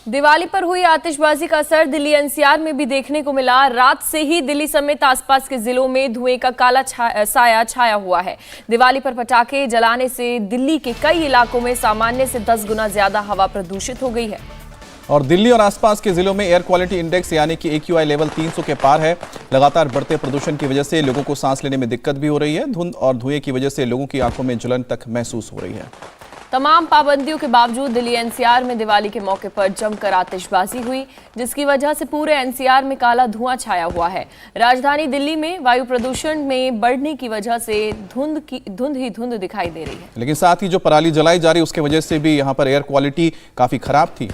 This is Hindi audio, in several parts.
दिवाली पर हुई आतिशबाजी का असर दिल्ली एनसीआर में भी देखने को मिला। रात से ही दिल्ली समेत आसपास के जिलों में धुएं का काला साया छाया हुआ है। दिवाली पर पटाखे जलाने से दिल्ली के कई इलाकों में सामान्य से 10 गुना ज्यादा हवा प्रदूषित हो गई है। और दिल्ली और आसपास के जिलों में एयर क्वालिटी इंडेक्स यानी कि AQI लेवल 300 के पार है। लगातार बढ़ते प्रदूषण की वजह से लोगों को सांस लेने में दिक्कत भी हो रही है। धुंध और धुएं की वजह से लोगों की आंखों में जलन तक महसूस हो रही है। तमाम पाबंदियों के बावजूद दिल्ली एनसीआर में दिवाली के मौके पर जमकर आतिशबाजी हुई, जिसकी वजह से पूरे एनसीआर में काला धुआं छाया हुआ है। राजधानी दिल्ली में वायु प्रदूषण में बढ़ने की वजह से धुंध दिखाई दे रही है। लेकिन साथ ही जो पराली जलाई जा रही है उसकी वजह से भी यहाँ पर एयर क्वालिटी काफी खराब थी।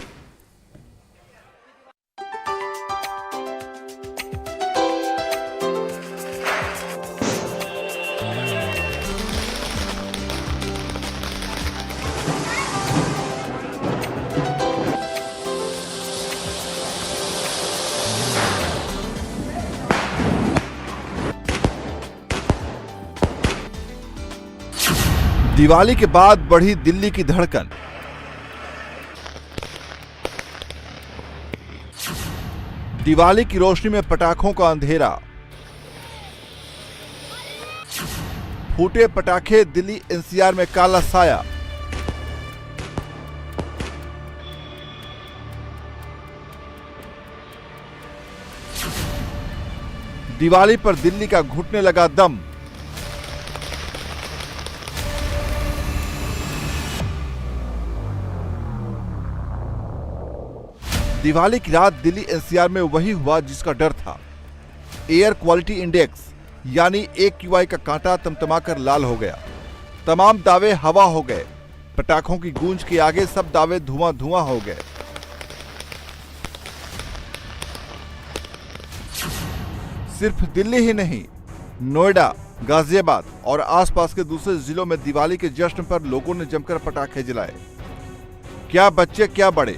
दिवाली के बाद बढ़ी दिल्ली की धड़कन। दिवाली की रोशनी में पटाखों का अंधेरा। फूटे पटाखे, दिल्ली एनसीआर में काला साया। दिवाली पर दिल्ली का घुटने लगा दम। दिवाली की रात दिल्ली एनसीआर में वही हुआ जिसका डर था। एयर क्वालिटी इंडेक्स यानी AQI का कांटा तमतमाकर लाल हो गया। तमाम दावे हवा हो गए। पटाखों की गूंज के आगे सब दावे धुआं धुआं हो गए। सिर्फ दिल्ली ही नहीं, नोएडा, गाजियाबाद और आसपास के दूसरे जिलों में दिवाली के जश्न पर लोगों ने जमकर पटाखे जलाए। क्या बच्चे क्या बड़े,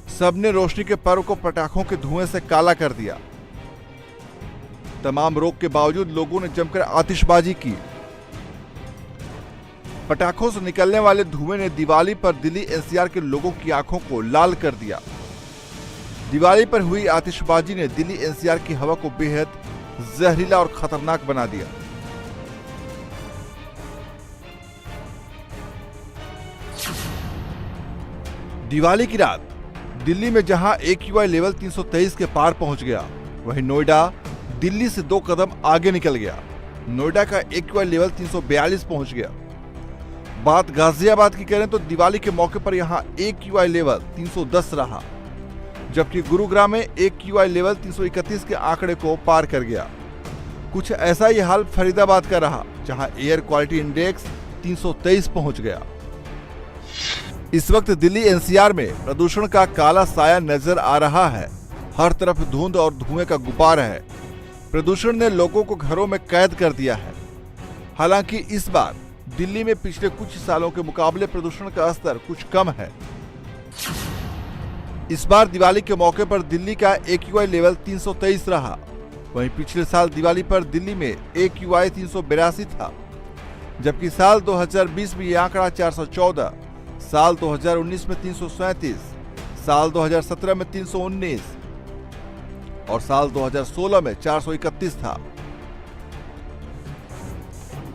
सबने रोशनी के पर्व को पटाखों के धुएं से काला कर दिया। तमाम रोक के बावजूद लोगों ने जमकर आतिशबाजी की। पटाखों से निकलने वाले धुएं ने दिवाली पर दिल्ली एनसीआर के लोगों की आंखों को लाल कर दिया। दिवाली पर हुई आतिशबाजी ने दिल्ली एनसीआर की हवा को बेहद जहरीला और खतरनाक बना दिया। दिवाली की रात दिल्ली में जहां AQI लेवल 323 के पार पहुंच गया, वहीं नोएडा दिल्ली से 2 कदम आगे निकल गया। नोएडा का AQI लेवल 342 पहुंच गया। बात गाजियाबाद की करें तो दिवाली के मौके पर यहां AQI लेवल 310 रहा, जबकि गुरुग्राम में AQI लेवल 331 के आंकड़े को पार कर गया। कुछ ऐसा ही हाल फरीदाबाद का रहा, जहां एयर क्वालिटी इंडेक्स 323 पहुंच गया। इस वक्त दिल्ली एनसीआर में प्रदूषण का काला साया नजर आ रहा है। हर तरफ धुंध और धुएं का गुबार है। प्रदूषण ने लोगों को घरों में कैद कर दिया है। हालांकि इस बार दिल्ली में पिछले कुछ सालों के मुकाबले प्रदूषण का स्तर कुछ कम है। इस बार दिवाली के मौके पर दिल्ली का AQI लेवल 323 रहा। वहीं पिछले साल दिवाली पर दिल्ली में AQI 382 था, जबकि साल 2020 में यह आंकड़ा 414, साल 2019 में 337, साल 2017 में 319 और साल 2016 में 431 था।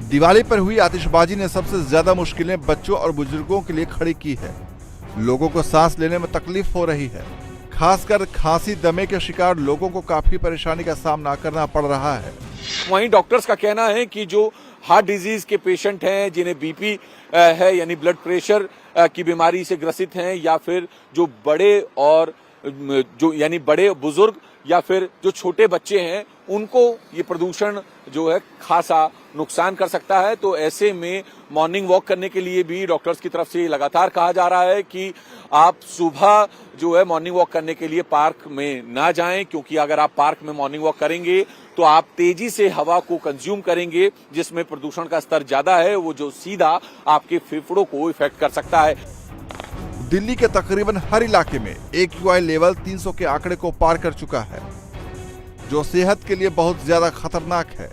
दिवाली पर हुई आतिशबाजी ने सबसे ज्यादा मुश्किलें बच्चों और बुजुर्गों के लिए खड़ी की है। लोगों को सांस लेने में तकलीफ हो रही है। खासकर खांसी दमे के शिकार लोगों को काफी परेशानी का सामना करना पड़ रहा है। वहीं डॉक्टर्स का कहना है कि जो हार्ट डिजीज के पेशेंट हैं, जिन्हें BP है यानी ब्लड प्रेशर की बीमारी से ग्रसित हैं, या फिर जो बड़े और जो यानी बड़े बुजुर्ग या फिर जो छोटे बच्चे हैं, उनको ये प्रदूषण जो है खासा नुकसान कर सकता है। तो ऐसे में मॉर्निंग वॉक करने के लिए भी डॉक्टर्स की तरफ से लगातार कहा जा रहा है कि आप सुबह जो है मॉर्निंग वॉक करने के लिए पार्क में ना जाएं, क्योंकि अगर आप पार्क में मॉर्निंग वॉक करेंगे तो आप तेजी से हवा को कंज्यूम करेंगे, जिसमें प्रदूषण का स्तर ज्यादा है, वो जो सीधा आपके फेफड़ों को इफेक्ट कर सकता है। दिल्ली के तकरीबन हर इलाके में AQI लेवल 300 के आंकड़े को पार कर चुका है, जो सेहत के लिए बहुत ज्यादा खतरनाक है।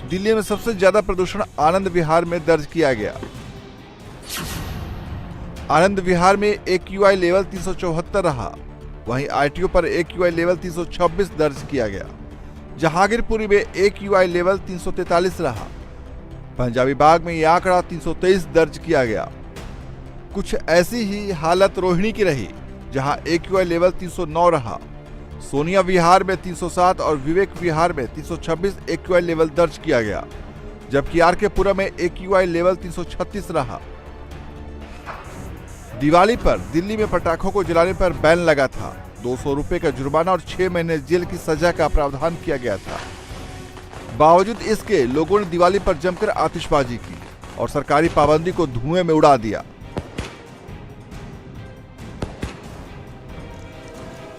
दिल्ली में सबसे ज्यादा प्रदूषण आनंद विहार में दर्ज किया गया। आनंद विहार में AQI लेवल 374 रहा। वहीं ITO पर AQI लेवल 326 दर्ज किया गया। जहांगीरपुरी में AQI लेवल 343 रहा। पंजाबी बाग में यह आंकड़ा 323 दर्ज किया गया। कुछ ऐसी ही हालत रोहिणी की रही, जहां AQI लेवल 309 रहा। सोनिया विहार में 307 और विवेक विहार में 326 AQI लेवल दर्ज किया गया, जबकि RK पुरम में AQI लेवल 336 रहा। दिवाली पर दिल्ली में पटाखों को जलाने पर बैन लगा था। 200 रुपए का जुर्माना और 6 महीने जेल की सजा का प्रावधान किया गया था। बावजूद इसके लोगों ने दिवाली पर जमकर आतिशबाजी की और सरकारी पाबंदी को धुएं में उड़ा दिया।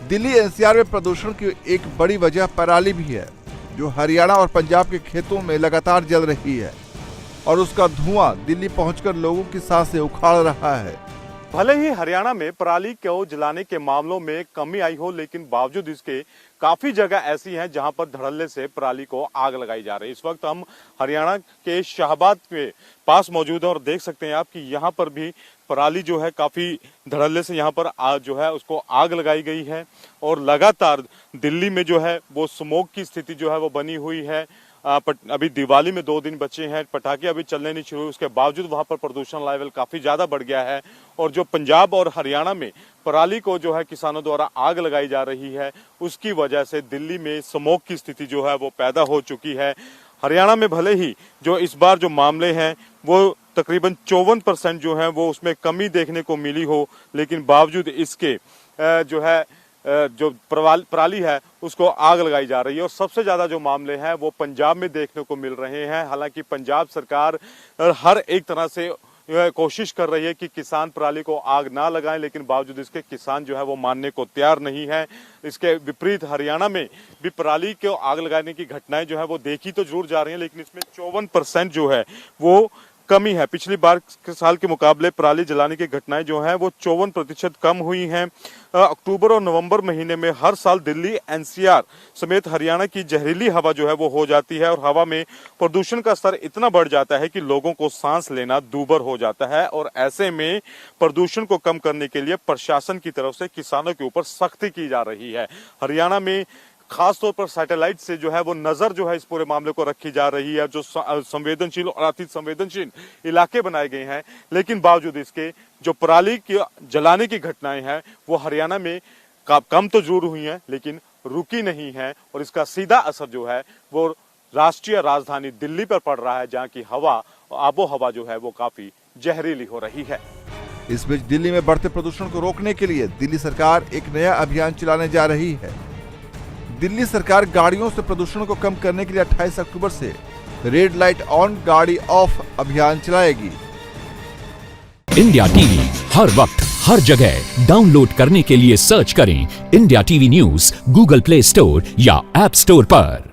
दिल्ली NCR में प्रदूषण की एक बड़ी वजह पराली भी है, जो हरियाणा और पंजाब के खेतों में लगातार जल रही है और उसका धुआं दिल्ली पहुंचकर लोगों की सांसें उखाड़ रहा है। भले ही हरियाणा में पराली को जलाने के मामलों में कमी आई हो, लेकिन बावजूद इसके काफी जगह ऐसी हैं जहां पर धड़ल्ले से पराली को आग लगाई जा रही है। इस वक्त हम हरियाणा के शाहबाद के पास मौजूद हैं और देख सकते हैं आप कि यहाँ पर भी पराली जो है काफी धड़ल्ले से यहाँ पर जो है उसको आग लगाई गई है और लगातार दिल्ली में जो है वो स्मोक की स्थिति जो है वो बनी हुई है। अभी दिवाली में 2 दिन बचे हैं, पटाखे अभी चलने नहीं शुरू हुए, उसके बावजूद वहां पर प्रदूषण लेवल काफी ज्यादा बढ़ गया है। और जो पंजाब और हरियाणा में पराली को जो है किसानों द्वारा आग लगाई जा रही है, उसकी वजह से दिल्ली में स्मोक की स्थिति जो है वो पैदा हो चुकी है। हरियाणा में भले ही जो इस बार जो मामले हैं वो तकरीबन 54% जो है वो उसमें कमी देखने को मिली हो, लेकिन बावजूद इसके जो है जो पराली है उसको आग लगाई जा रही है। और सबसे ज्यादा जो मामले हैं वो पंजाब में देखने को मिल रहे हैं। हालांकि पंजाब सरकार हर एक तरह से कोशिश कर रही है कि किसान पराली को आग ना लगाएं, लेकिन बावजूद इसके किसान जो है वो मानने को तैयार नहीं है। इसके विपरीत हरियाणा में भी पराली को आग लगाने की घटनाएं जो है वो देखी तो जरूर जा रही हैं, लेकिन इसमें 54% जो है वो कमी है। पिछली बार के साल के मुकाबले पराली जलाने की घटनाएं जो हैं वो 54% कम हुई हैं। अक्टूबर और नवंबर महीने में हर साल दिल्ली NCR समेत हरियाणा की जहरीली हवा जो है वो हो जाती है और हवा में प्रदूषण का स्तर इतना बढ़ जाता है कि लोगों को सांस लेना दूभर हो जाता है। और ऐसे में प्रदूषण को कम करने के लिए प्रशासन की तरफ से किसानों के ऊपर सख्ती की जा रही है। हरियाणा में खासतौर पर सैटेलाइट से जो है वो नजर जो है इस पूरे मामले को रखी जा रही है। जो संवेदनशील और अति संवेदनशील इलाके बनाए गए हैं, लेकिन बावजूद इसके जो पराली की जलाने की घटनाएं हैं वो हरियाणा में कम तो जरूर हुई हैं, लेकिन रुकी नहीं है। और इसका सीधा असर जो है वो राष्ट्रीय राजधानी दिल्ली पर पड़ रहा है, जहाँ की हवा आबो हवा जो है वो काफी जहरीली हो रही है। इस बीच दिल्ली में बढ़ते प्रदूषण को रोकने के लिए दिल्ली सरकार एक नया अभियान चलाने जा रही है। दिल्ली सरकार गाड़ियों से प्रदूषण को कम करने के लिए 28 अक्टूबर से रेड लाइट ऑन गाड़ी ऑफ अभियान चलाएगी। इंडिया टीवी हर वक्त हर जगह डाउनलोड करने के लिए सर्च करें India TV news Google play store या ऐप स्टोर पर।